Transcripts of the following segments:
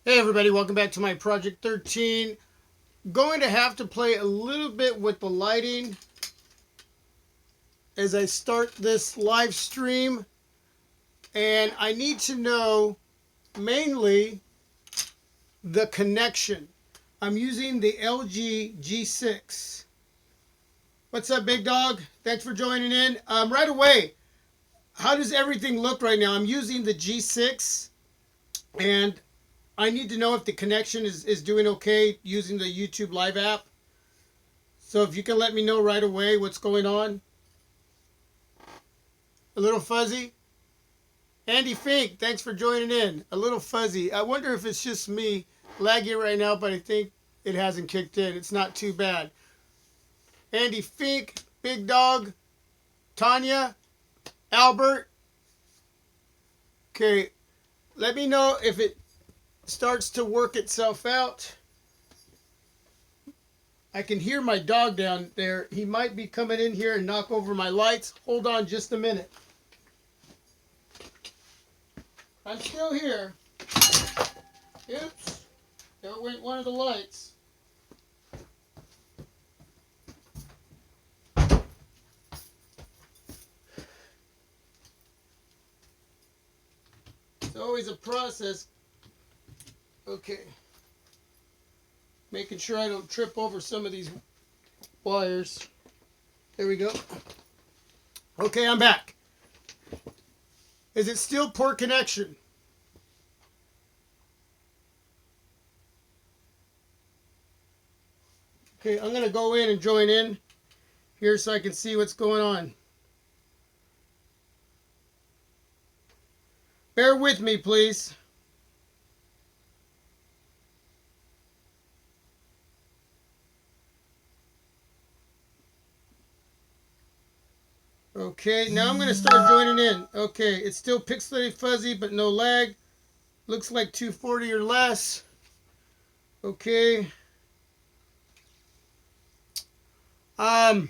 Hey everybody, welcome back to my Project 13. Going to have to play a little bit with the lighting as I start this live stream. And I need to know mainly the connection. I'm using the LG G6. What's up, big dog? Thanks for joining in. Right away, how does everything look right now? I'm using the G6 and I need to know if the connection is doing okay using the YouTube Live app. So if you can let me know right away what's going on. A little fuzzy. Andy Fink, thanks for joining in. A little fuzzy. I wonder if it's just me laggy right now, but I think it hasn't kicked in. It's not too bad. Andy Fink, Big Dog, Tanya, Albert. Okay, let me know if it starts to work itself out. I can hear my dog down there. He might be coming in here and knock over my lights. Hold on just a minute. I'm still here. Oops. There went one of the lights. It's always a process. Okay. Making sure I don't trip over some of these wires. There we go. Okay, I'm back. Is it still poor connection? Okay, I'm going to go in and join in here so I can see what's going on. Bear with me, please. Okay, now I'm going to start joining in. Okay, it's still pixelated fuzzy, but no lag. Looks like 240 or less. Okay. Okay.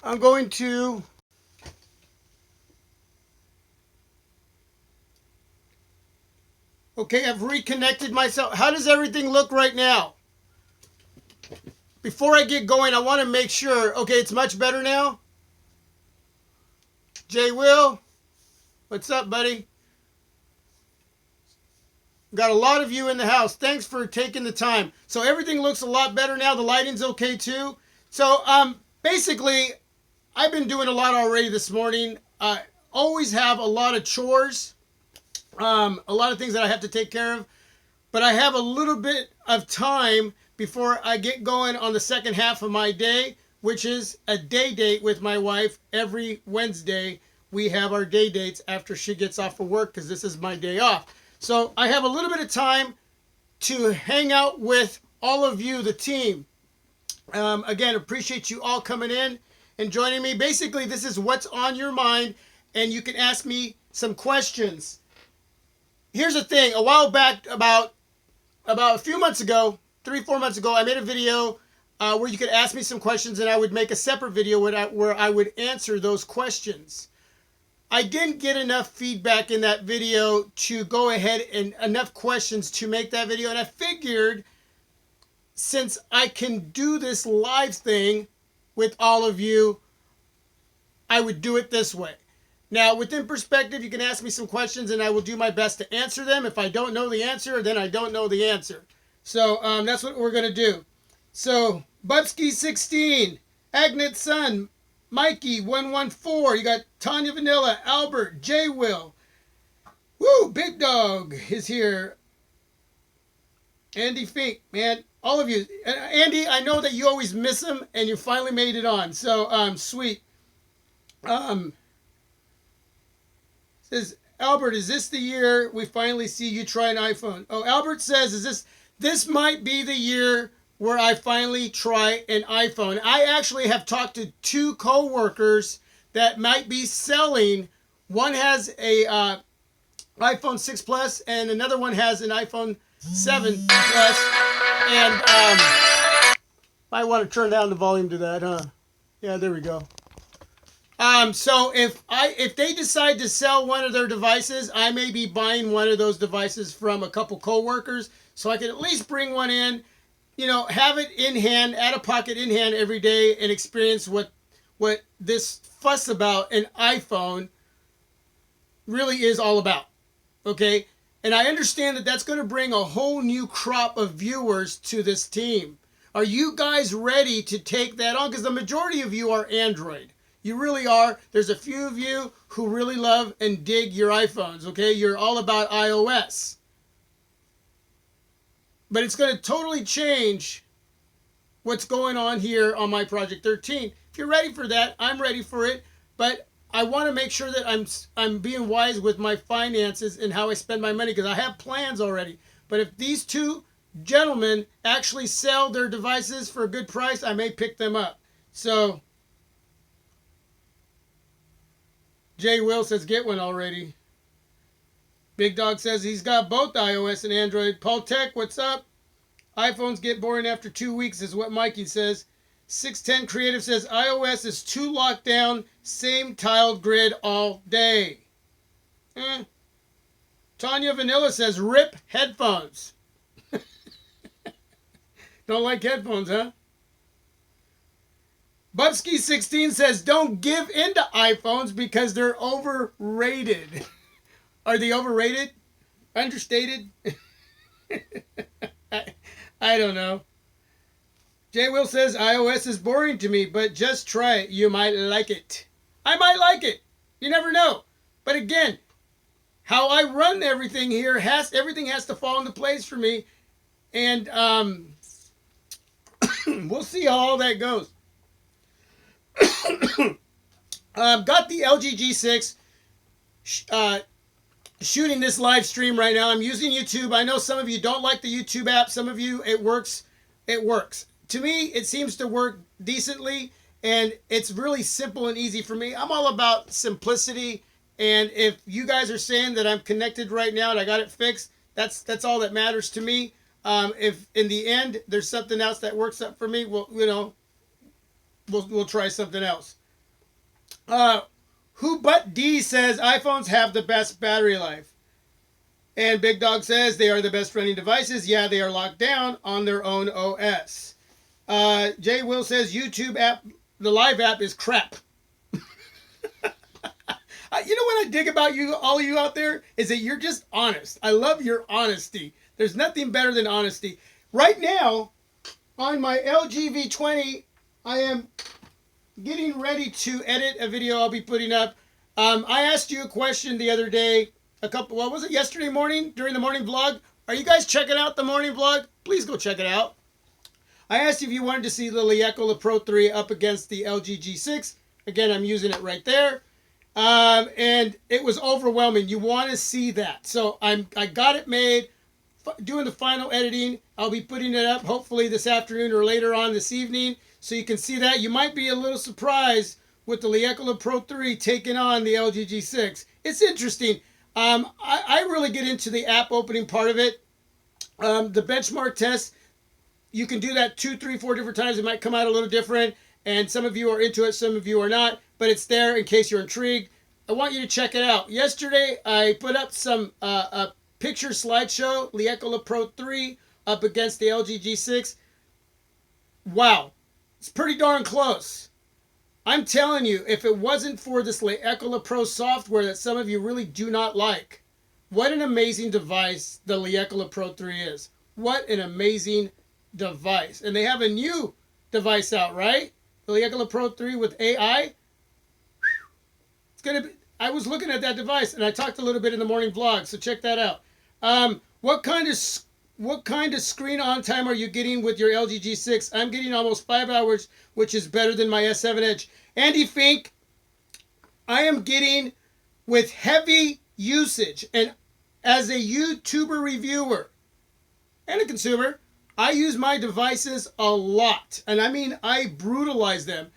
I'm going to okay, I've reconnected myself. How does everything look right now? Before I get going, I want to make sure. Okay, it's much better now. Jay Will, what's up, buddy? Got a lot of you in the house. Thanks for taking the time. So everything looks a lot better now. The lighting's okay too. So basically, I've been doing a lot already this morning. I always have a lot of chores. A lot of things that I have to take care of, but I have a little bit of time before I get going on the second half of my day, which is a day date with my wife. Every Wednesday, we have our day dates after she gets off of work because this is my day off. So I have a little bit of time to hang out with all of you, the team. Again, appreciate you all coming in and joining me. Basically, this is what's on your mind, and you can ask me some questions. Here's the thing. A while back, about a few months ago, 3-4 months ago, I made a video where you could ask me some questions, and I would make a separate video where I would answer those questions. I didn't get enough feedback in that video to go ahead and enough questions to make that video, and I figured since I can do this live thing with all of you, I would do it this way. Now, within perspective, you can ask me some questions and I will do my best to answer them. If I don't know the answer, then I don't know the answer. So that's what we're going to do. So, Bubsky16, Agnet Sun, Mikey114, you got Tanya Vanilla, Albert, J Will. Woo, Big Dog is here. Andy Fink, man, all of you. Andy, I know that you always miss him and you finally made it on. So, sweet. Says, Albert, is this the year we finally see you try an iPhone? Oh, Albert says, this might be the year where I finally try an iPhone. I actually have talked to 2 co-workers that might be selling. One has a iPhone 6 Plus and another one has an iPhone 7 Plus. And might want to turn down the volume to that, huh? Yeah, there we go. So if they decide to sell one of their devices, I may be buying one of those devices from a couple coworkers, so I can at least bring one in, have it in hand, out of pocket in hand every day, and experience what this fuss about an iPhone really is all about. Okay, and I understand that that's going to bring a whole new crop of viewers to this team. Are you guys ready to take that on? Because the majority of you are Android. You really are. There's a few of you who really love and dig your iPhones, okay? You're all about iOS. But it's going to totally change what's going on here on my Project 13. If you're ready for that, I'm ready for it. But I want to make sure that I'm being wise with my finances and how I spend my money, because I have plans already. But if these two gentlemen actually sell their devices for a good price, I may pick them up. So Jay Will says, get one already. Big Dog says he's got both iOS and Android. Paul Tech, what's up? iPhones get boring after 2 weeks is what Mikey says. 610 Creative says iOS is too locked down. Same tiled grid all day. Tanya Vanilla says rip headphones. Don't like headphones, huh? Bubsky16 says don't give into iPhones because they're overrated. Are they overrated? Understated? I don't know. Jay Will says iOS is boring to me, but just try it. You might like it. I might like it. You never know. But again, how I run everything here everything has to fall into place for me. And we'll see how all that goes. Got the LG G6 shooting this live stream right now. I'm using YouTube. I know some of you don't like the YouTube app. Some of you, it works. It works. To me, it seems to work decently, and it's really simple and easy for me. I'm all about simplicity, and if you guys are saying that I'm connected right now and I got it fixed, that's all that matters to me. If in the end there's something else that works up for me, well, we'll try something else. Who but D says iPhones have the best battery life. And Big Dog says they are the best running devices. Yeah, they are locked down on their own OS. Jay Will says YouTube app, the live app is crap. You know what I dig about you, all of you out there, is that you're just honest. I love your honesty. There's nothing better than honesty. Right now, on my LG V20, I am getting ready to edit a video I'll be putting up. I asked you a question the other day, yesterday morning during the morning vlog? Are you guys checking out the morning vlog? Please go check it out. I asked you if you wanted to see the Liekola Pro 3 up against the LG G6. Again, I'm using it right there. And it was overwhelming. You want to see that. So I got it made, doing the final editing. I'll be putting it up hopefully this afternoon or later on this evening, so you can see that. You might be a little surprised with the Liekola Pro 3 taking on the LG G6. It's interesting. I really get into the app opening part of it. The benchmark test, you can do that 2, 3, 4 different times. It might come out a little different, and some of you are into it, some of you are not, but it's there in case you're intrigued. I want you to check it out. Yesterday, I put up some a picture slideshow, Liekola Pro 3 up against the LG G6. Wow. It's pretty darn close. I'm telling you, if it wasn't for this Liekola Pro software that some of you really do not like, what an amazing device the Liekola Pro 3 is. What an amazing device. And they have a new device out, right? The Liekola Pro 3 with AI. It's going to be, I was looking at that device, and I talked a little bit in the morning vlog, so check that out. What kind of screen on time are you getting with your LG G6? I'm getting almost 5 hours, which is better than my S7 Edge. Andy Fink, I am getting, with heavy usage, and as a YouTuber reviewer and a consumer, I use my devices a lot. And I mean, I brutalize them.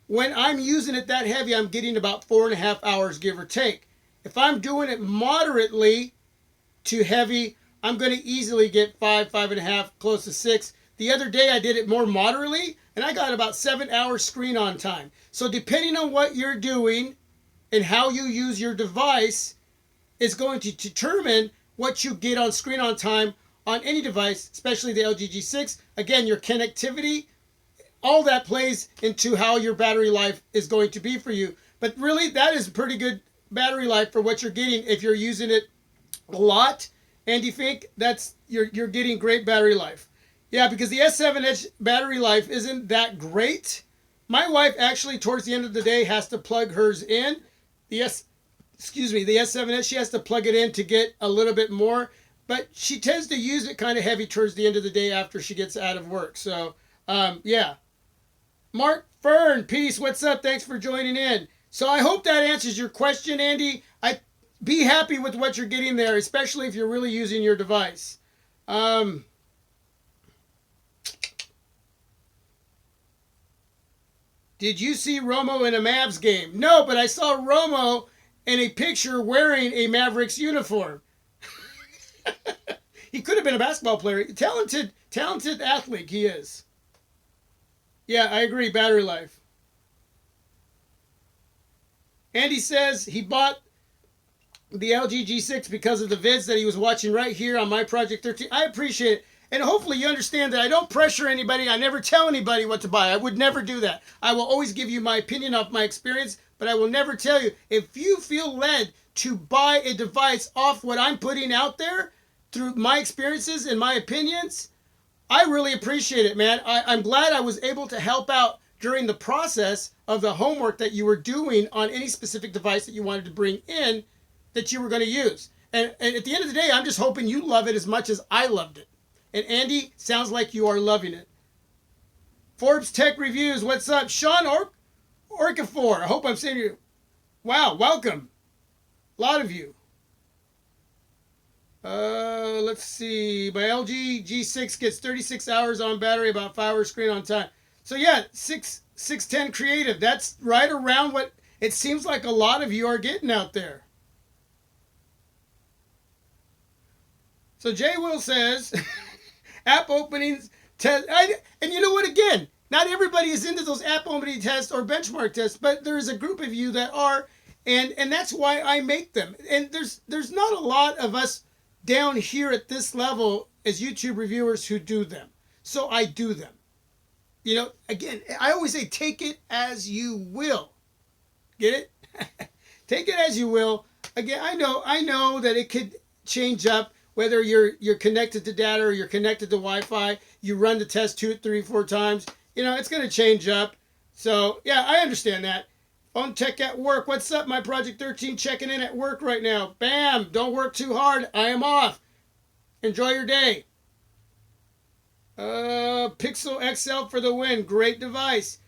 When I'm using it that heavy, I'm getting about 4.5 hours, give or take. If I'm doing it moderately to heavy, I'm going to easily get 5, 5.5, close to 6. The other day I did it more moderately, and I got about 7 hours screen on time. So depending on what you're doing and how you use your device is going to determine what you get on screen on time on any device, especially the LG G6. Again, your connectivity, all that plays into how your battery life is going to be for you. But really, that is pretty good battery life for what you're getting if you're using it a lot. Andy Fink, you're getting great battery life. Yeah, because the S7 Edge battery life isn't that great. My wife actually, towards the end of the day, has to plug hers in. The S7 Edge, she has to plug it in to get a little bit more. But she tends to use it kind of heavy towards the end of the day after she gets out of work. So, yeah. Mark Fern, peace. What's up? Thanks for joining in. So I hope that answers your question, Andy. Be happy with what you're getting there, especially if you're really using your device. Did you see Romo in a Mavs game? No, but I saw Romo in a picture wearing a Mavericks uniform. He could have been a basketball player. Talented athlete he is. Yeah, I agree. Battery life. Andy says he bought the LG G6 because of the vids that he was watching right here on my Project 13. I appreciate it. And hopefully you understand that I don't pressure anybody. I never tell anybody what to buy. I would never do that. I will always give you my opinion off my experience, but I will never tell you. If you feel led to buy a device off what I'm putting out there through my experiences and my opinions, I really appreciate it, man. I'm glad I was able to help out during the process of the homework that you were doing on any specific device that you wanted to bring in that you were going to use. And at the end of the day, I'm just hoping you love it as much as I loved it. And Andy, sounds like you are loving it. Forbes Tech Reviews, what's up? Sean Orcafor, I hope I'm saying you. Wow, welcome. A lot of you. Let's see. My LG G6 gets 36 hours on battery, about 5 hours screen on time. So yeah, 610 creative. That's right around what it seems like a lot of you are getting out there. So Jay Will says, app openings test. And you know what? Again, not everybody is into those app opening tests or benchmark tests, but there's a group of you that are, and that's why I make them. And there's not a lot of us down here at this level as YouTube reviewers who do them. So I do them. You know, again, I always say take it as you will. Get it? Take it as you will. Again, I know that it could change up whether you're connected to data or you're connected to Wi-Fi. You run the test 2, 3, 4 times. You know, it's going to change up. So, yeah, I understand that. Phone Tech at work. What's up, my Project 13 checking in at work right now. Bam. Don't work too hard. I am off. Enjoy your day. Pixel XL for the win. Great device.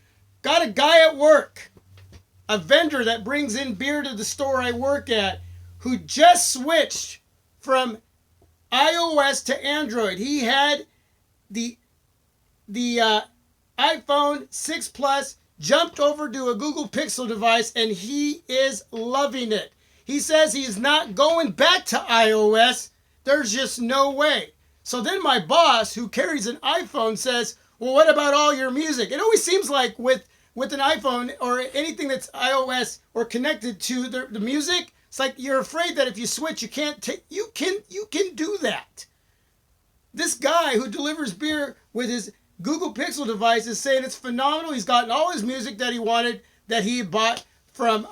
Got a guy at work, a vendor that brings in beer to the store I work at, who just switched from iOS to Android. He had the iPhone 6 Plus, jumped over to a Google Pixel device, and he is loving it. He says he's not going back to iOS. There's just no way. So then my boss, who carries an iPhone, says, well, what about all your music? It always seems like with an iPhone or anything that's iOS or connected to the music, it's like you're afraid that if you switch, you can't take. You can do that. This guy who delivers beer with his Google Pixel device is saying it's phenomenal. He's gotten all his music that he wanted, that he bought from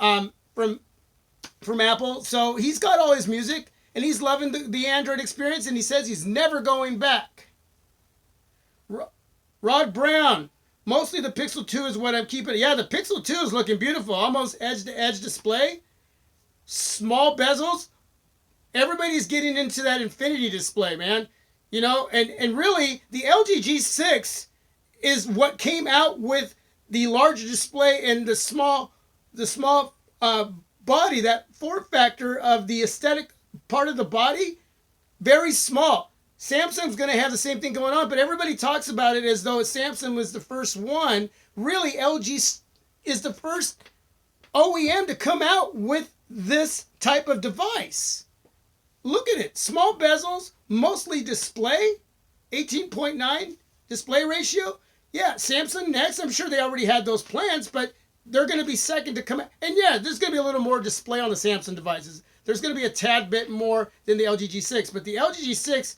Apple. So he's got all his music, and he's loving the Android experience, and he says he's never going back. Rod Brown, mostly the Pixel 2 is what I'm keeping. Yeah, the Pixel 2 is looking beautiful, almost edge-to-edge display. Small bezels. Everybody's getting into that infinity display, man. You know, and really, the LG G6 is what came out with the larger display and the small body, that form factor of the aesthetic part of the body, very small. Samsung's going to have the same thing going on, but everybody talks about it as though Samsung was the first one. Really, LG is the first OEM to come out with this type of device. Look at it. Small bezels, mostly display, 18.9 display ratio, yeah, Samsung next. I'm sure they already had those plans, but they're going to be second to come out. And yeah, there's going to be a little more display on the Samsung devices. There's going to be a tad bit more than the LG G6, but the LG G6,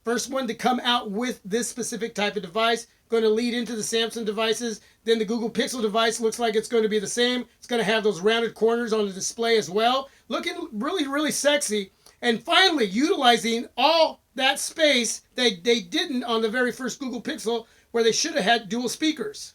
first one to come out with this specific type of device, going to lead into the Samsung devices. Then the Google Pixel device looks like it's going to be the same. It's going to have those rounded corners on the display as well. Looking really, really sexy. And finally, utilizing all that space that they didn't on the very first Google Pixel, where they should have had dual speakers.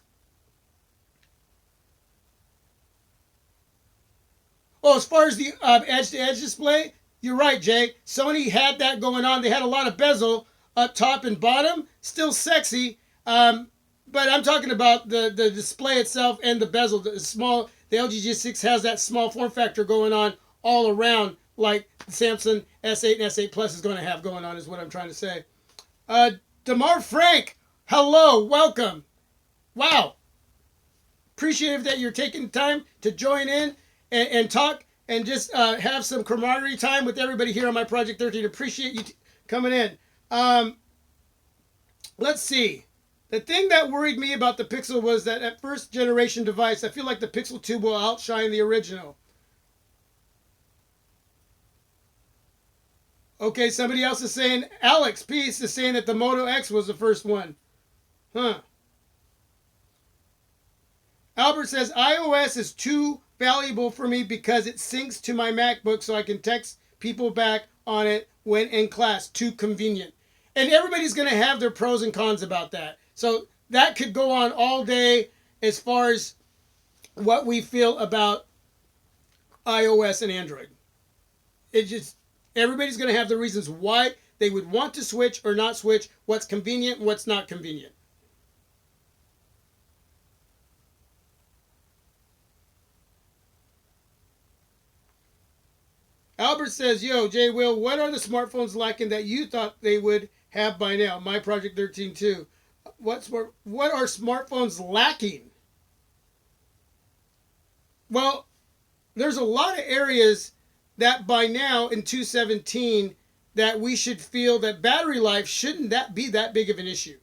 Oh, as far as the edge-to-edge display, you're right, Jay. Sony had that going on. They had a lot of bezel up top and bottom. Still sexy. But I'm talking about the display itself and the bezel. The LG G6 has that small form factor going on all around, like the Samsung S8 and S8 Plus is going to have going on, is what I'm trying to say. Damar Frank, hello, welcome. Wow. Appreciate that you're taking the time to join in and talk and just have some camaraderie time with everybody here on my Project 13. Appreciate you coming in. Let's see. The thing that worried me about the Pixel was that at first generation device, I feel like the Pixel 2 will outshine the original. Okay, somebody else is saying, Alex Peace is saying that the Moto X was the first one. Huh. Albert says, iOS is too valuable for me because it syncs to my MacBook so I can text people back on it when in class. Too convenient. And everybody's going to have their pros and cons about that. So that could go on all day as far as what we feel about iOS and Android. Everybody's going to have the reasons why they would want to switch or not switch, what's convenient, what's not convenient. Albert says, yo, Jay Will, what are the smartphones lacking that you thought they would have by now? My Project 13 too. What are smartphones lacking? Well, there's a lot of areas that by now in 2017 that we should feel that battery life shouldn't be that big of an issue.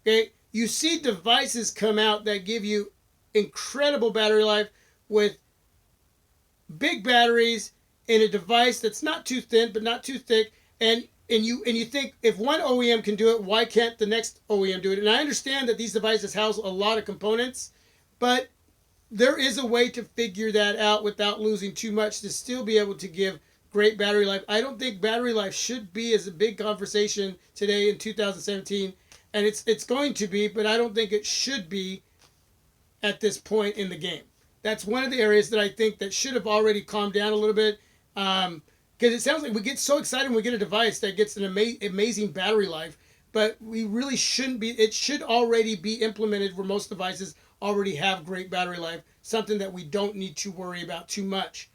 Okay, you see devices come out that give you incredible battery life with big batteries in a device that's not too thin but not too thick, and you think if one OEM can do it, why can't the next OEM do it? And I understand that these devices house a lot of components, but there is a way to figure that out without losing too much to still be able to give great battery life. I don't think battery life should be as a big conversation today in 2017, and it's going to be, but I don't think it should be at this point in the game. That's one of the areas that I think that should have already calmed down a little bit. Because it sounds like we get so excited when we get a device that gets an amazing battery life, but we really shouldn't be. It should already be implemented where most devices already have great battery life, something that we don't need to worry about too much.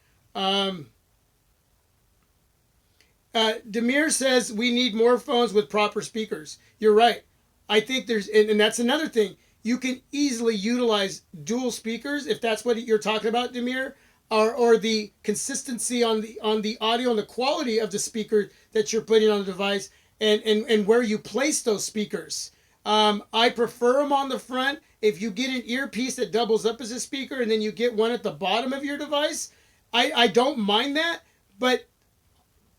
Demir says we need more phones with proper speakers. You're right. I think and that's another thing. You can easily utilize dual speakers if that's what you're talking about, Demir. Or the consistency on the audio and the quality of the speaker that you're putting on the device and where you place those speakers. I prefer them on the front. If you get an earpiece that doubles up as a speaker and then you get one at the bottom of your device, I don't mind that, but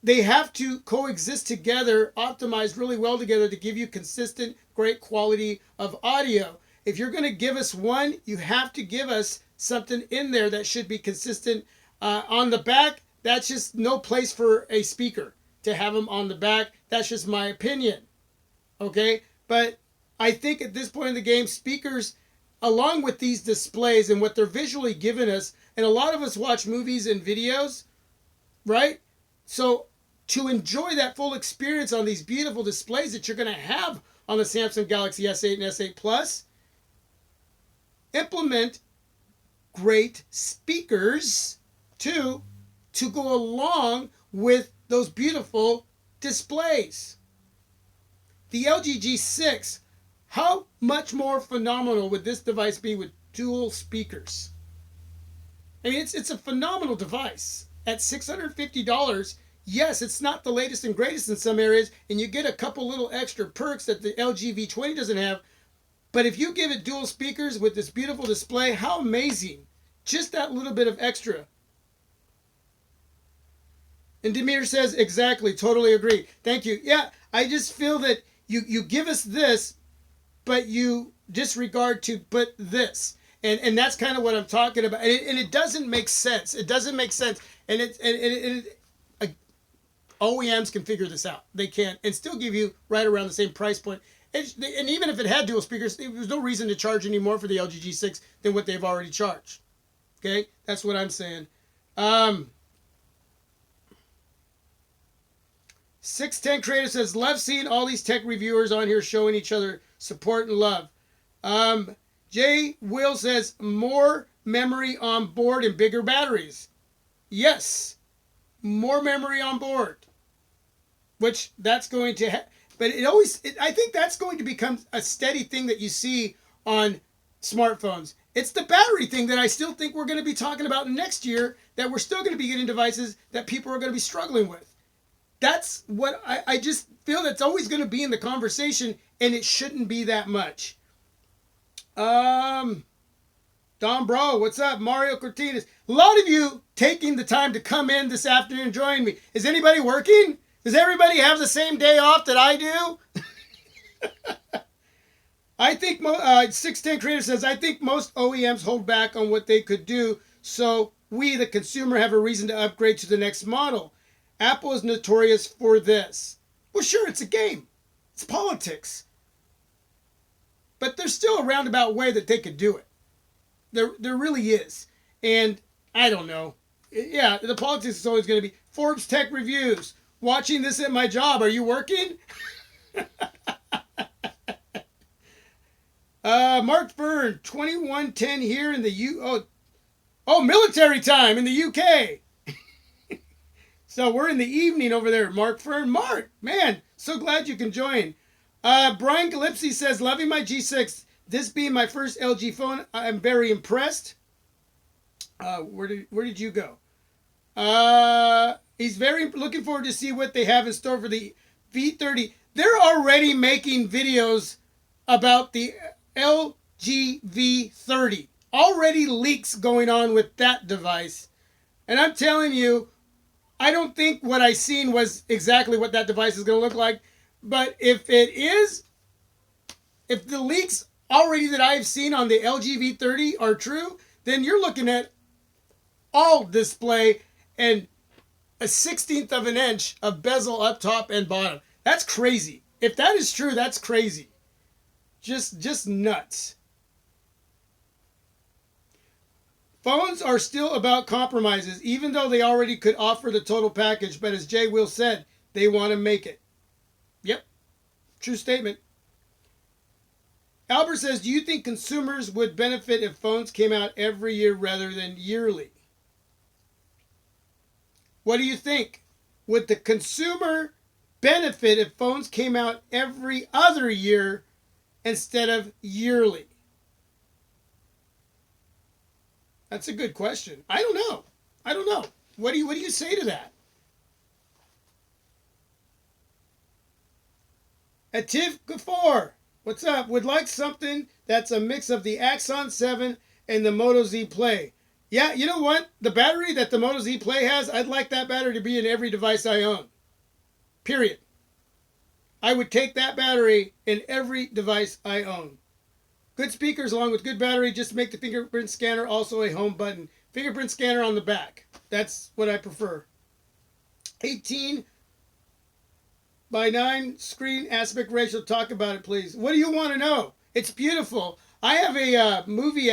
they have to coexist together, optimize really well together to give you consistent, great quality of audio. If you're going to give us one, you have to give us something in there that should be consistent. On the back, that's just no place for a speaker to have them on the back. That's just my opinion. Okay? But I think at this point in the game, speakers, along with these displays and what they're visually giving us, and a lot of us watch movies and videos, right? So to enjoy that full experience on these beautiful displays that you're going to have on the Samsung Galaxy S8 and S8 Plus, implement great speakers to go along with those beautiful displays. The LG G6, how much more phenomenal would this device be with dual speakers? I mean, it's a phenomenal device. At $650, Yes, it's not the latest and greatest in some areas, and you get a couple little extra perks that the LG V20 doesn't have. But if you give it dual speakers with this beautiful display, how amazing. Just that little bit of extra. And Demeter says, exactly, totally agree. Thank you. Yeah, I just feel that you give us this, but you disregard to put this. And that's kind of what I'm talking about. And it doesn't make sense. It doesn't make sense. And OEMs can figure this out. They can, and still give you right around the same price point. And even if it had dual speakers, there's no reason to charge any more for the LG G6 than what they've already charged. Okay, that's what I'm saying. 610 Creator says, love seeing all these tech reviewers on here showing each other support and love. Jay Will says, more memory on board and bigger batteries. Yes, more memory on board. Which that's going to but I think that's going to become a steady thing that you see on smartphones. It's the battery thing that I still think we're going to be talking about next year, that we're still going to be getting devices that people are going to be struggling with. That's what I just feel that's always going to be in the conversation, and it shouldn't be that much. Don Bro, what's up? Mario Cortines. A lot of you taking the time to come in this afternoon and join me. Is anybody working? Does everybody have the same day off that I do? I think 610 Creator says, I think most OEMs hold back on what they could do, so we, the consumer, have a reason to upgrade to the next model. Apple is notorious for this. Well, sure, it's a game. It's politics. But there's still a roundabout way that they could do it. There really is. And I don't know. Yeah, the politics is always going to be Forbes Tech Reviews. Watching this at my job. Are you working? Mark Fern, 2110 here in the military time in the UK. So we're in the evening over there, Mark Fern. Mark, man, so glad you can join. Brian Galipsy says, loving my G6. This being my first LG phone, I'm very impressed. Where did you go? He's very looking forward to see what they have in store for the V30. They're already making videos about the LG V30. Already leaks going on with that device. And I'm telling you, I don't think what I seen was exactly what that device is going to look like. But if it is, if the leaks already that I've seen on the LG V30 are true, then you're looking at all display and a 1/16 of an inch of bezel up top and bottom. That's crazy. If that is true, that's crazy. Just nuts. Phones are still about compromises, even though they already could offer the total package. But as Jay Will said, they want to make it. Yep. True statement. Albert says, do you think consumers would benefit if phones came out every year rather than yearly? What do you think? Would the consumer benefit if phones came out every other year instead of yearly? That's a good question. I don't know. What do you say to that? Atif Gafoor, what's up? Would like something that's a mix of the Axon 7 and the Moto Z Play. Yeah, you know what? The battery that the Moto Z Play has, I'd like that battery to be in every device I own. Period. I would take that battery in every device I own. Good speakers along with good battery. Just make the fingerprint scanner also a home button. Fingerprint scanner on the back. That's what I prefer. 18:9 screen aspect ratio. Talk about it, please. What do you want to know? It's beautiful. I have a movie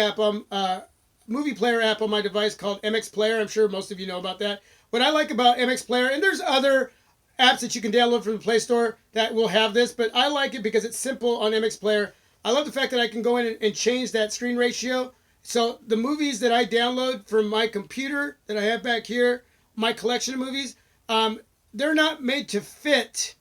player app on my device called MX Player. I'm sure most of you know about that. What I like about MX Player, and there's other apps that you can download from the Play Store that will have this, but I like it because it's simple on MX Player. I love the fact that I can go in and change that screen ratio. So the movies that I download from my computer that I have back here, my collection of movies, they're not made to fit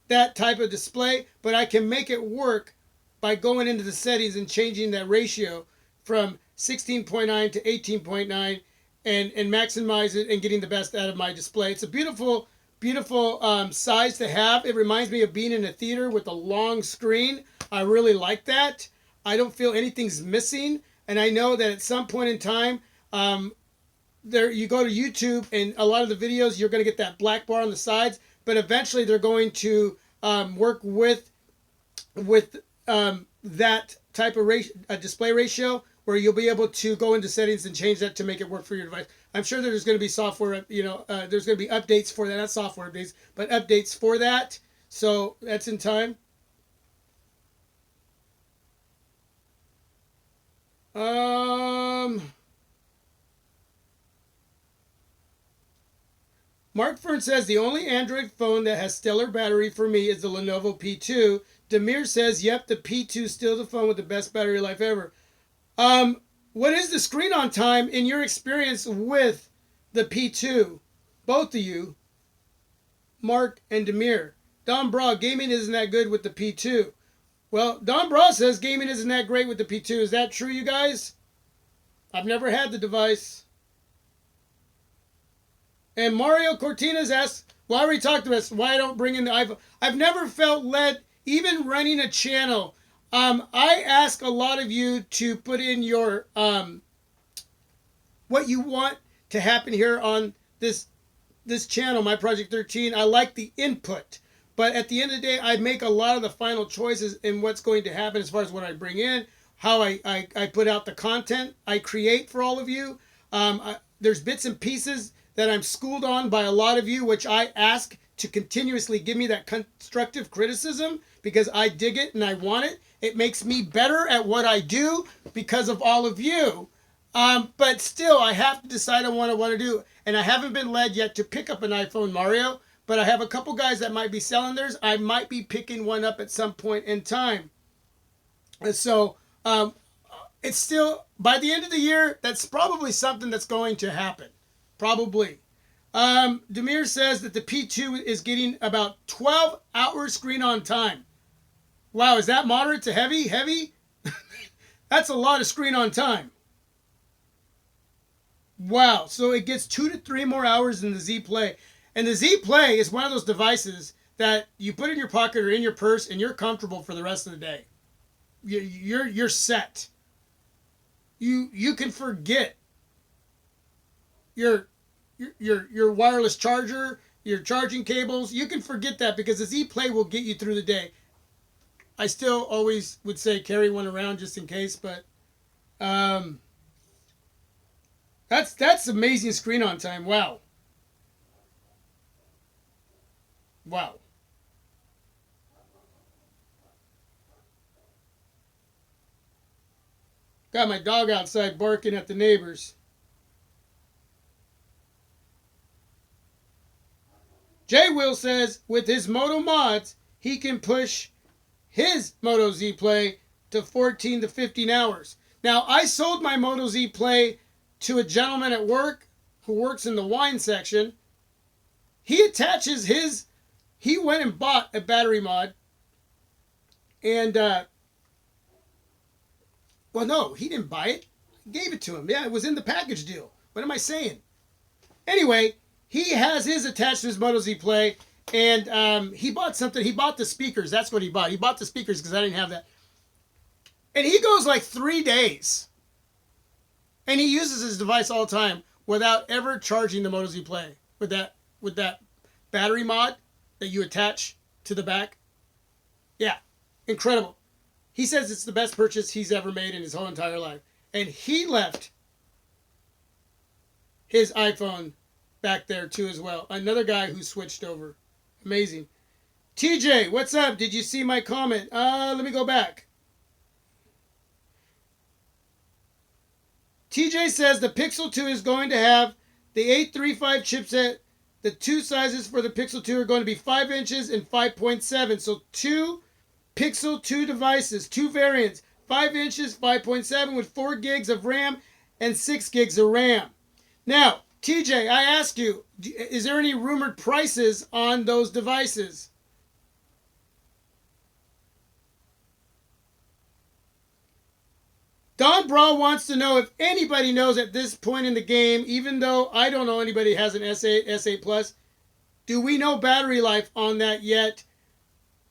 that type of display, but I can make it work by going into the settings and changing that ratio from 16.9 to 18.9, and maximize it and getting the best out of my display. It's a beautiful, beautiful size to have. It reminds me of being in a theater with a long screen. I really like that. I don't feel anything's missing. And I know that at some point in time, there you go to YouTube and a lot of the videos, you're going to get that black bar on the sides. But eventually they're going to work with that type of display ratio where you'll be able to go into settings and change that to make it work for your device. I'm sure there's going to be software, there's going to be updates for that, not software updates, but updates for that. So that's in time. Mark Fern says the only Android phone that has stellar battery for me is the Lenovo P2. Demir says, yep, the P2 is still the phone with the best battery life ever. What is the screen on time in your experience with the P2? Both of you, Mark and Demir. Don Bra, gaming isn't that good with the P2. Well, Don Bra says gaming isn't that great with the P2. Is that true, you guys? I've never had the device. And Mario Cortinas asks, well, I already talked about this, why I don't bring in the iPhone. I've never felt led, even running a channel. I ask a lot of you to put in your what you want to happen here on this channel, My Project 13. I like the input. But at the end of the day, I make a lot of the final choices in what's going to happen as far as what I bring in, how I put out the content I create for all of you. There's bits and pieces that I'm schooled on by a lot of you, which I ask to continuously give me that constructive criticism because I dig it and I want it. It makes me better at what I do because of all of you. But still, I have to decide on what I want to do. And I haven't been led yet to pick up an iPhone, Mario. But I have a couple guys that might be selling theirs. I might be picking one up at some point in time. And so it's still, by the end of the year, that's probably something that's going to happen. Probably. Demir says that the P2 is getting about 12 hours screen on time. Wow, is that moderate to heavy? Heavy? That's a lot of screen on time. Wow, so it gets 2 to 3 more hours than the Z Play. And the Z Play is one of those devices that you put in your pocket or in your purse and you're comfortable for the rest of the day. You're set. You can forget your wireless charger, your charging cables. You can forget that because the Z Play will get you through the day. I still always would say carry one around just in case, but that's amazing screen on time. Wow. Wow. Got my dog outside barking at the neighbors. Jay Will says with his Moto mods, he can push his Moto Z Play to 14 to 15 hours. Now, I sold my Moto Z Play to a gentleman at work who works in the wine section. He attaches his... He went and bought a battery mod. And, well, no, he didn't buy it. I gave it to him. Yeah, it was in the package deal. What am I saying? Anyway, he has his attached to his Moto Z Play. And he bought something. He bought the speakers. That's what he bought. He bought the speakers because I didn't have that. And he goes like 3 days. And he uses his device all the time without ever charging the Moto Z Play with that battery mod that you attach to the back. Yeah, incredible. He says it's the best purchase he's ever made in his whole entire life. And he left his iPhone back there too as well. Another guy who switched over. Amazing. TJ, what's up? Did you see my comment? Let me go back. TJ says the Pixel 2 is going to have the 835 chipset. The two sizes for the Pixel 2 are going to be 5 inches and 5.7. So 2 Pixel 2 devices, 2 variants, 5 inches, 5.7 with 4 gigs of RAM and 6 gigs of RAM. Now, TJ, I asked you, is there any rumored prices on those devices? Don Brawl wants to know if anybody knows at this point in the game, even though I don't know anybody has an S8, S8 Plus, do we know battery life on that yet?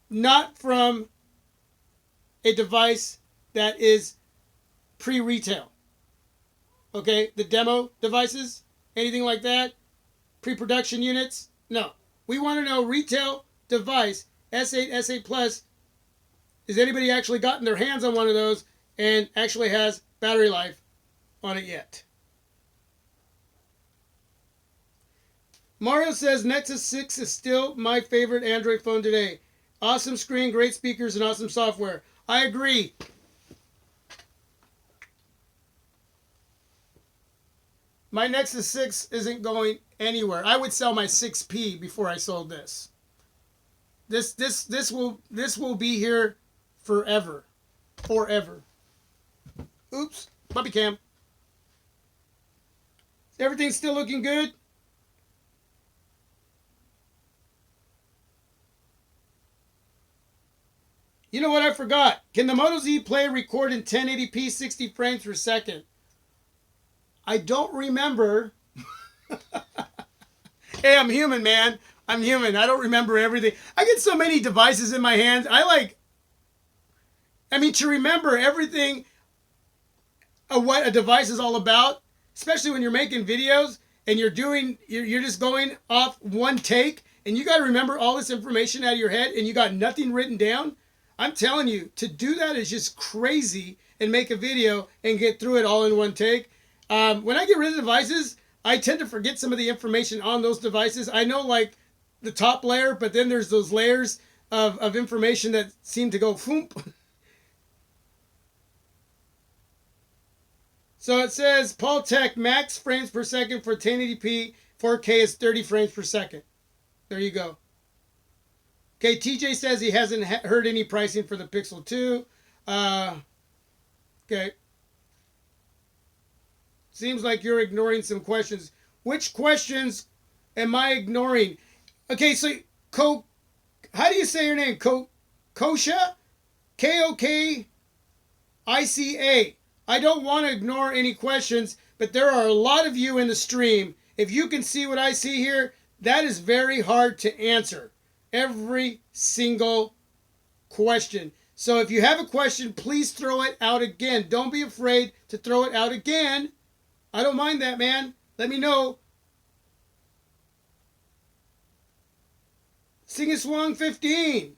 Not from a device that is pre-retail. Okay, the demo devices, anything like that, pre-production units, no. We want to know retail device, S8, S8 Plus, is anybody actually gotten their hands on one of those and actually has battery life on it yet? Mario says Nexus 6 is still my favorite Android phone today. Awesome screen, great speakers, and awesome software. I agree. My Nexus 6 isn't going anywhere. I would sell my 6P before I sold this. This will be here forever. Forever. Oops, puppy cam. Everything's still looking good? You know what I forgot? Can the Moto Z Play record in 1080p 60 frames per second? I don't remember. Hey, I'm human, man. I'm human. I don't remember everything. I get so many devices in my hands. To remember everything of what a device is all about, especially when you're making videos and you're just going off one take and you got to remember all this information out of your head and you got nothing written down. I'm telling you, to do that is just crazy and make a video and get through it all in one take. When I get rid of devices, I tend to forget some of the information on those devices. I know like the top layer, but then there's those layers of information that seem to go foomp. So it says, Paul Tech, max frames per second for 1080p, 4K is 30 frames per second. There you go. Okay, TJ says he hasn't heard any pricing for the Pixel 2. Okay. Seems like you're ignoring some questions. Which questions am I ignoring? Okay, so how do you say your name? Kosha? Kokica? I don't want to ignore any questions, but there are a lot of you in the stream. If you can see what I see here, that is very hard to answer. Every single question. So if you have a question, please throw it out again. Don't be afraid to throw it out again. I don't mind that, man. Let me know. Sing a Swung 15.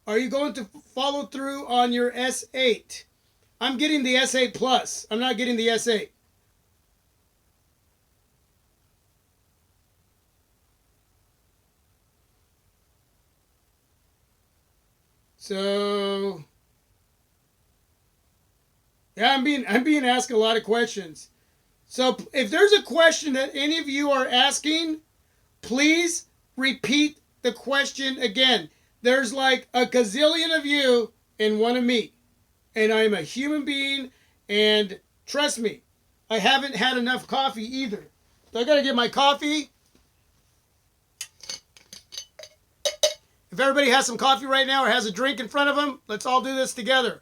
Are you going to follow through on your S8? I'm getting the S8 Plus. I'm not getting the S8. So, yeah, I'm being asked a lot of questions. So if there's a question that any of you are asking, please repeat the question again. There's like a gazillion of you and one of me. And I'm a human being, and trust me, I haven't had enough coffee either. So I got to get my coffee. If everybody has some coffee right now or has a drink in front of them, let's all do this together.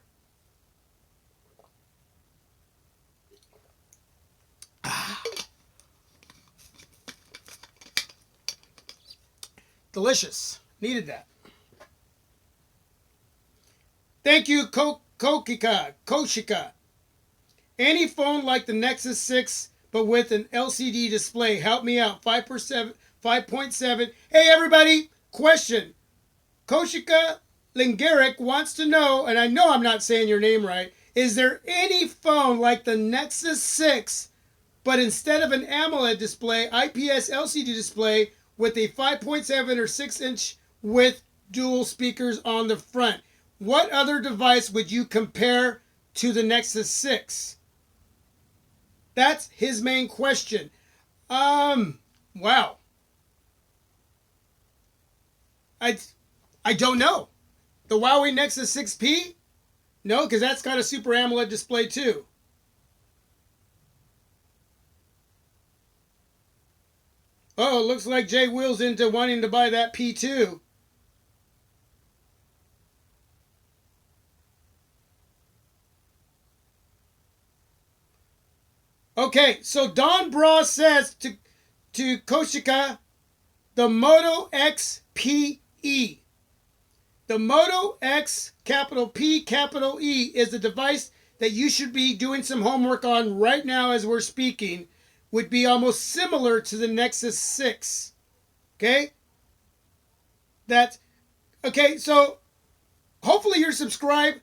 Delicious. Needed that. Thank you, Koshika. Any phone like the Nexus 6, but with an LCD display. Help me out. 5.7. Hey, everybody. Question. Koshika Lingeric wants to know, and I know I'm not saying your name right, is there any phone like the Nexus 6, but instead of an AMOLED display, IPS LCD display with a 5.7 or 6-inch with dual speakers on the front? What other device would you compare to the Nexus 6? That's his main question. Wow. I don't know. The Huawei Nexus 6P? No, because that's got a Super AMOLED display too. Oh, it looks like Jay Will's into wanting to buy that P2. Okay, so Don Bra says to Koshika, the Moto X PE. The Moto X capital P capital E is the device that you should be doing some homework on right now as we're speaking. Would be almost similar to the Nexus 6. Okay? That's okay, so hopefully you're subscribed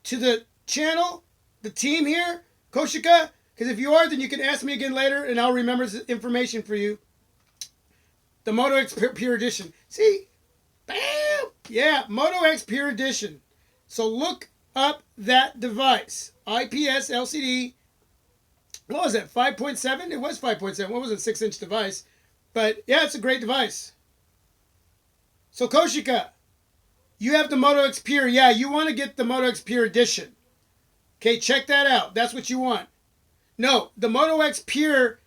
to the channel, the team here, Koshika, because if you are, then you can ask me again later and I'll remember this information for you. The Moto X Pure Edition. See? Bam! Yeah, Moto X Pure Edition. So look up that device. IPS LCD. What was it? 5.7? It was 5.7. What was it? 6-inch device. But yeah, it's a great device. So Koshika, you have the Moto X Pure. Yeah, you want to get the Moto X Pure Edition. Okay, check that out. That's what you want. No, the Moto X Pure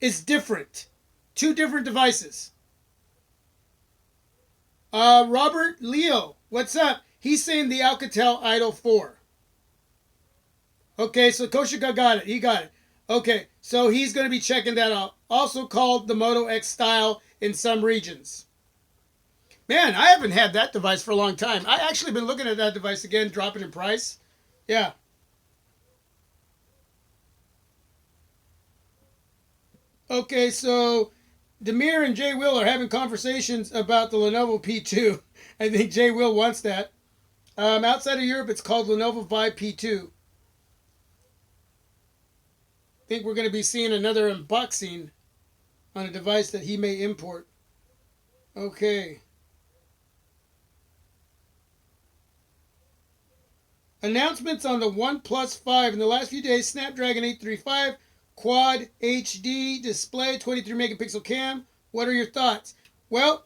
is different. Two different devices. Robert Leo, what's up? He's saying the Alcatel Idol 4. Okay, so Koshika got it. He got it. Okay, so he's going to be checking that out. Also called the Moto X Style in some regions. Man, I haven't had that device for a long time. I actually been looking at that device again, dropping in price. Yeah. Okay, so Demir and Jay Will are having conversations about the Lenovo P2. I think Jay Will wants that. Outside of Europe, it's called Lenovo Vibe P2. I think we're going to be seeing another unboxing on a device that he may import. Okay. Announcements on the OnePlus 5. In the last few days, Snapdragon 835, Quad HD display, 23 megapixel cam. What are your thoughts? Well,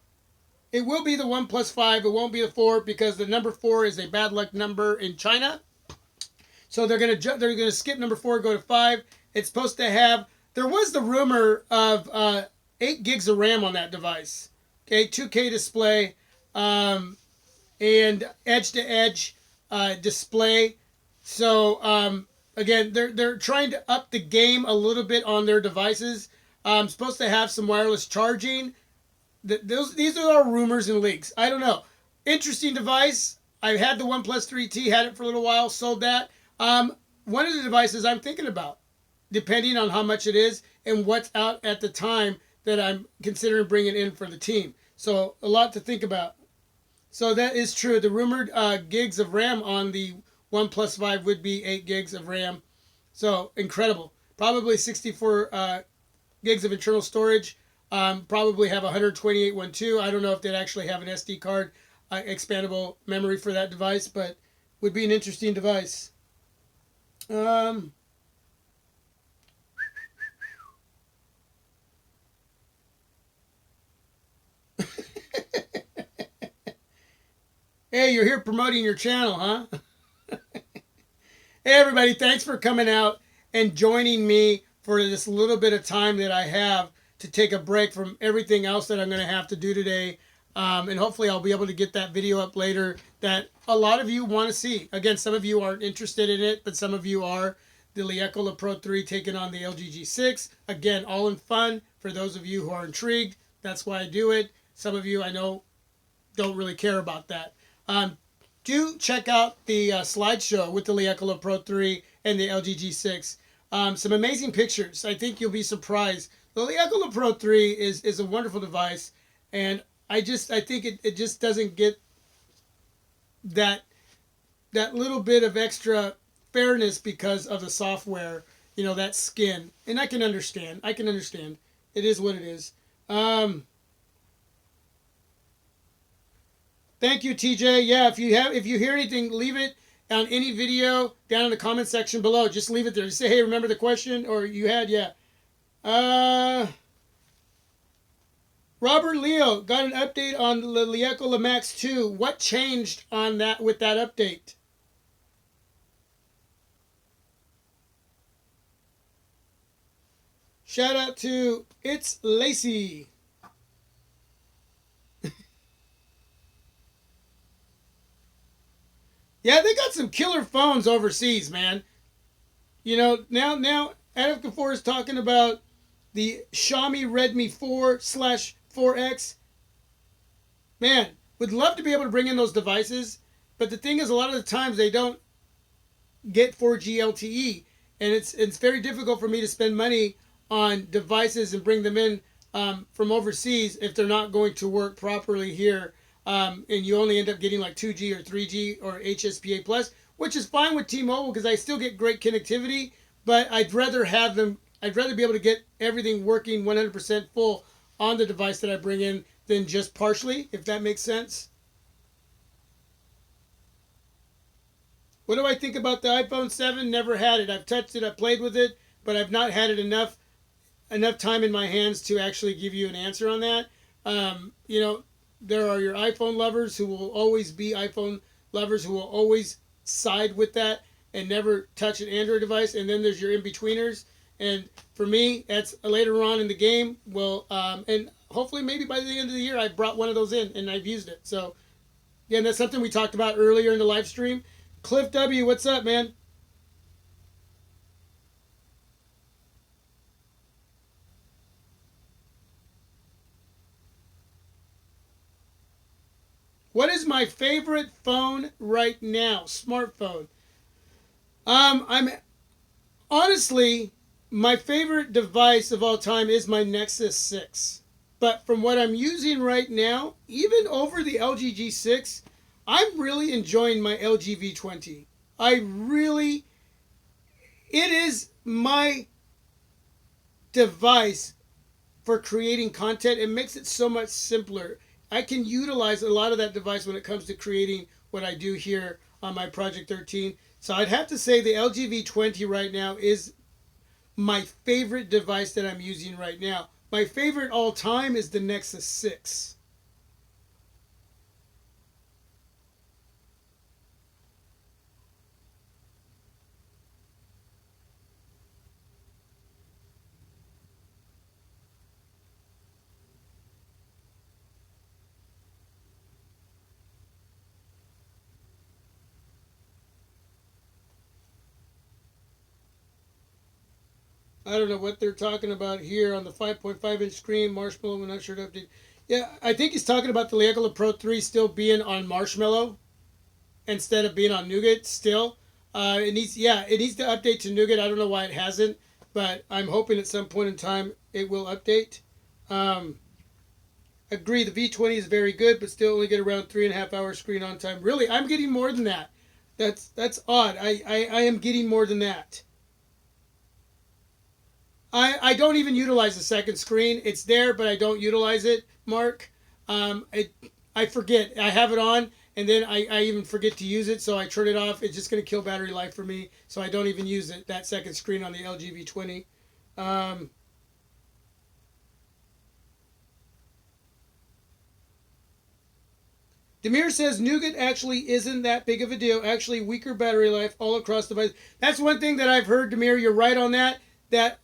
it will be the OnePlus 5. It won't be the 4 because the number 4 is a bad luck number in China. So they're gonna skip number 4, go to 5. It's supposed to have. There was the rumor of 8 gigs of RAM on that device. Okay, 2K display, and edge-to-edge display. So again, they're trying to up the game a little bit on their devices. Supposed to have some wireless charging. These are all rumors and leaks. I don't know. Interesting device. I had the OnePlus 3T, had it for a little while, sold that. One of the devices I'm thinking about, depending on how much it is and what's out at the time that I'm considering bringing in for the team. So a lot to think about. So that is true. The rumored gigs of RAM on the OnePlus 5 would be 8 gigs of RAM. So incredible. Probably 64 gigs of internal storage. Probably have 128.12. I don't know if they'd actually have an SD card expandable memory for that device, but would be an interesting device. Hey, you're here promoting your channel, huh? Hey, everybody, thanks for coming out and joining me for this little bit of time that I have to take a break from everything else that I'm going to have to do today. And hopefully I'll be able to get that video up later that a lot of you want to see. Again, some of you aren't interested in it, but some of you are. The Liekola Pro 3 taking on the LG G6. Again, all in fun for those of you who are intrigued. That's why I do it. Some of you I know don't really care about that. Do check out the slideshow with the Liekola Pro 3 and the LG G6. Some amazing pictures. I think you'll be surprised. The Liekola Pro 3 is a wonderful device, and I think it just doesn't get that little bit of extra fairness because of the software, that skin. And I can understand. It is what it is. Thank you, TJ. Yeah, if you hear anything, leave it on any video down in the comment section below. Just leave it there. Just say, hey, remember the question? Or you had, yeah. Robert Leo got an update on the Liekola Max 2. What changed on that with that update? Shout out to It's Lacey. Yeah, they got some killer phones overseas, man. Now Adam Kafour is talking about the Xiaomi Redmi 4/4X. Man, would love to be able to bring in those devices, but the thing is, a lot of the times they don't get 4G LTE, and it's very difficult for me to spend money on devices and bring them in from overseas if they're not going to work properly here. And you only end up getting like 2G or 3G or HSPA plus, which is fine with T-Mobile because I still get great connectivity. But I'd rather have them. I'd rather be able to get everything working 100% full on the device that I bring in than just partially, if that makes sense. What do I think about the iPhone 7? Never had it. I've touched it, I've played with it, but I've not had it enough time in my hands to actually give you an answer on that. You know, there are your iPhone lovers who will always be iPhone lovers who will always side with that and never touch an Android device, and then there's your in-betweeners. And for me, that's later on in the game. Well, and hopefully maybe by the end of the year, I brought one of those in and I've used it. So, yeah, that's something we talked about earlier in the live stream. Cliff W, what's up, man? What is my favorite phone right now? Smartphone. I'm honestly, my favorite device of all time is my Nexus 6. But from what I'm using right now, even over the LG G6, I'm really enjoying my LG V20. It is my device for creating content. It makes it so much simpler. I can utilize a lot of that device when it comes to creating what I do here on my Project 13. So I'd have to say the LG V20 right now is my favorite device that I'm using right now. My favorite all time is the Nexus 6. I don't know what they're talking about here on the 5.5-inch screen. Marshmallow, I'm not sure to update. Yeah, I think he's talking about the Legola Pro 3 still being on Marshmallow instead of being on Nougat still. It needs to update to Nougat. I don't know why it hasn't, but I'm hoping at some point in time it will update. Um, Agree, the V20 is very good, but still only get around 3.5 hours screen on time. Really, I'm getting more than that. That's odd. I am getting more than that. I don't even utilize the second screen. It's there, but I don't utilize it, Mark. I forget. I have it on, and then I even forget to use it, so I turn it off. It's just going to kill battery life for me, so I don't even use it, that second screen on the LG V20. Um, Demir says Nougat actually isn't that big of a deal. Actually, weaker battery life all across the device. That's one thing that I've heard, Demir. You're right on that. That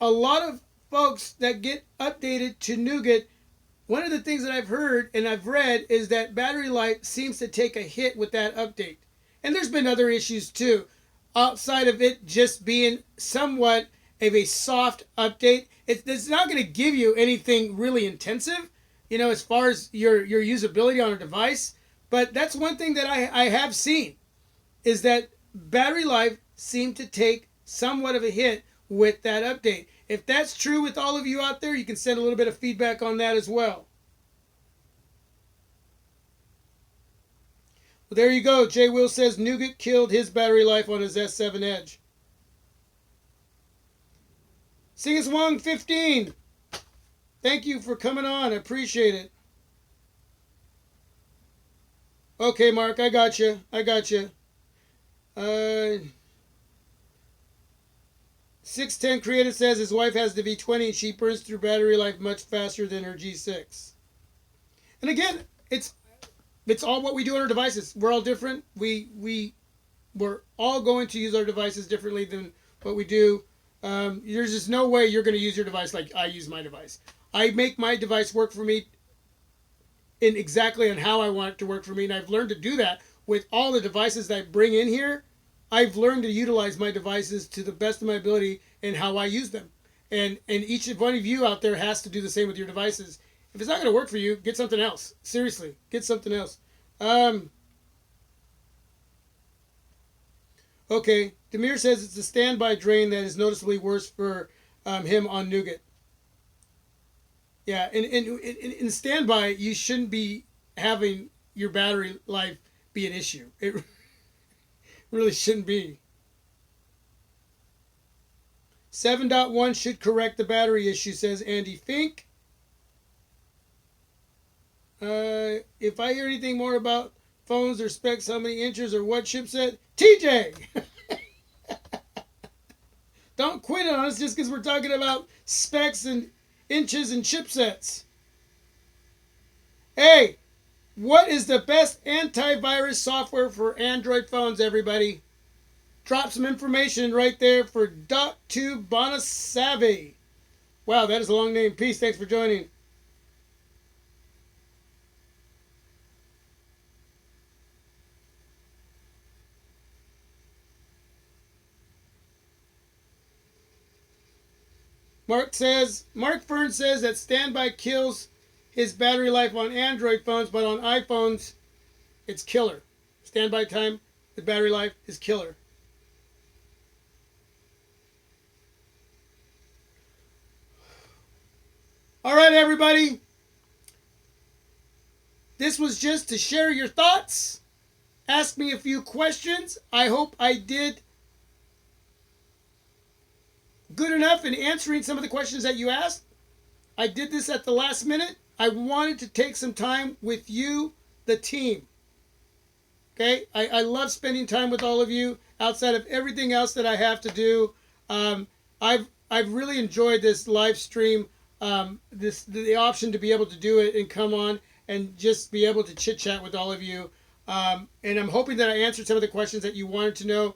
a lot of folks that get updated to Nougat, one of the things that I've heard and I've read is that battery life seems to take a hit with that update. And there's been other issues too, outside of it just being somewhat of a soft update. It's not going to give you anything really intensive, as far as your usability on a device. But that's one thing that I have seen is that battery life seemed to take somewhat of a hit with that update. If that's true with all of you out there, you can send a little bit of feedback on that as well. Well, there you go. Jay Will says Nougat killed his battery life on his S7 Edge. Singus Wong 15. Thank you for coming on. I appreciate it. Okay, Mark, I got you. Uh, 610 Creative says his wife has the V20 and she burns through battery life much faster than her G6. And again, it's all what we do on our devices. We're all different. We're all going to use our devices differently than what we do. There's just no way you're going to use your device like I use my device. I make my device work for me in exactly on how I want it to work for me, and I've learned to do that with all the devices that I bring in here. I've learned to utilize my devices to the best of my ability and how I use them. And each one of you out there has to do the same with your devices. If it's not going to work for you, get something else. Seriously, get something else. Okay, Demir says it's a standby drain that is noticeably worse for him on Nougat. Yeah, in standby, you shouldn't be having your battery life be an issue. It really shouldn't be. 7.1 should correct the battery issue, says Andy Fink. If I hear anything more about phones or specs, how many inches or what chipset, TJ! Don't quit on us just because we're talking about specs and inches and chipsets. Hey, what is the best antivirus software for Android phones, everybody? Drop some information right there for Dot2 Bonasavi. Wow, that is a long name. Peace. Thanks for joining. Mark Fern says that standby kills his battery life on Android phones, but on iPhones, it's killer. Standby time, the battery life is killer. All right, everybody. This was just to share your thoughts. Ask me a few questions. I hope I did good enough in answering some of the questions that you asked. I did this at the last minute. I wanted to take some time with you, the team. Okay? I love spending time with all of you outside of everything else that I have to do. I've really enjoyed this live stream, the option to be able to do it and come on and just be able to chit chat with all of you. And I'm hoping that I answered some of the questions that you wanted to know.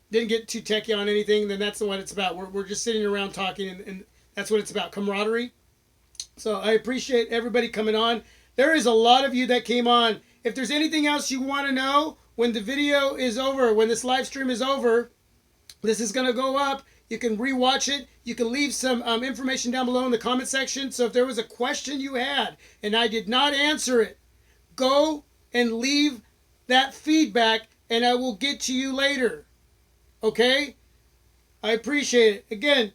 Didn't get too techie on anything, then that's what it's about. We're just sitting around talking, and that's what it's about, camaraderie. So I appreciate everybody coming on. There is a lot of you that came on. If there's anything else you want to know when the video is over, when this live stream is over, this is going to go up. You can rewatch it. You can leave some information down below in the comment section. So if there was a question you had and I did not answer it, go and leave that feedback and I will get to you later. Okay? I appreciate it. Again,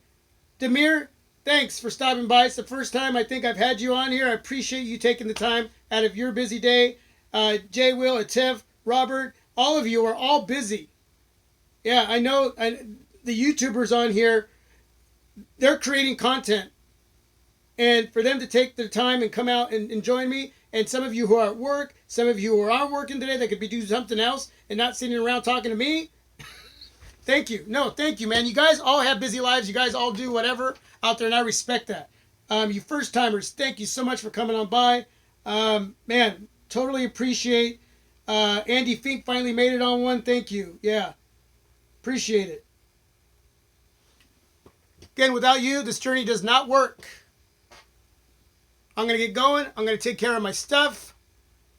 Demir, thanks for stopping by. It's the first time I think I've had you on here. I appreciate you taking the time out of your busy day. Jay, Will, Atif, Robert, all of you are all busy. Yeah, I know the YouTubers on here, they're creating content. And for them to take their time and come out and join me, and some of you who are at work, some of you who aren't working today, that could be doing something else and not sitting around talking to me, thank you. No, thank you, man. You guys all have busy lives. You guys all do whatever out there, and I respect that. You first-timers, thank you so much for coming on by. Man, totally appreciate. Andy Fink finally made it on one. Thank you. Yeah, appreciate it. Again, without you, this journey does not work. I'm going to get going. I'm going to take care of my stuff.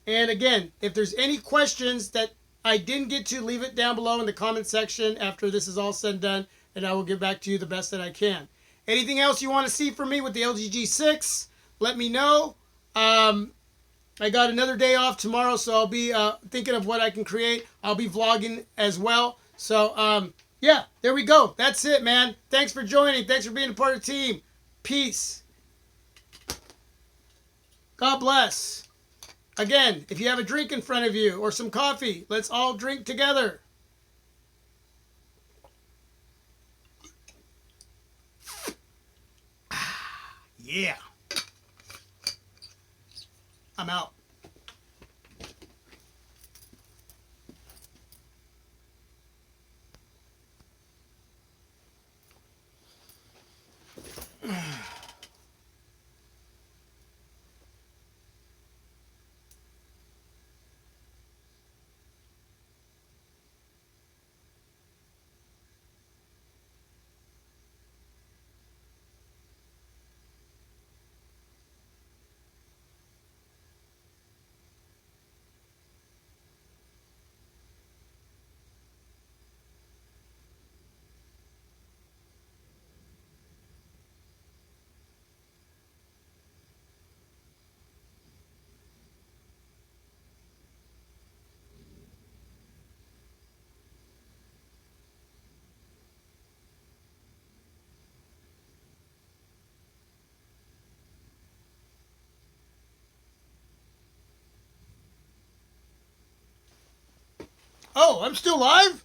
And again, if there's any questions that I didn't get to, leave it down below in the comment section after this is all said and done, and I will get back to you the best that I can. Anything else you want to see from me with the LG G6, let me know. I got another day off tomorrow, so I'll be thinking of what I can create. I'll be vlogging as well. So, yeah, there we go. That's it, man. Thanks for joining. Thanks for being a part of the team. Peace. God bless. Again, if you have a drink in front of you or some coffee, let's all drink together. Yeah. I'm out. Oh, I'm still live?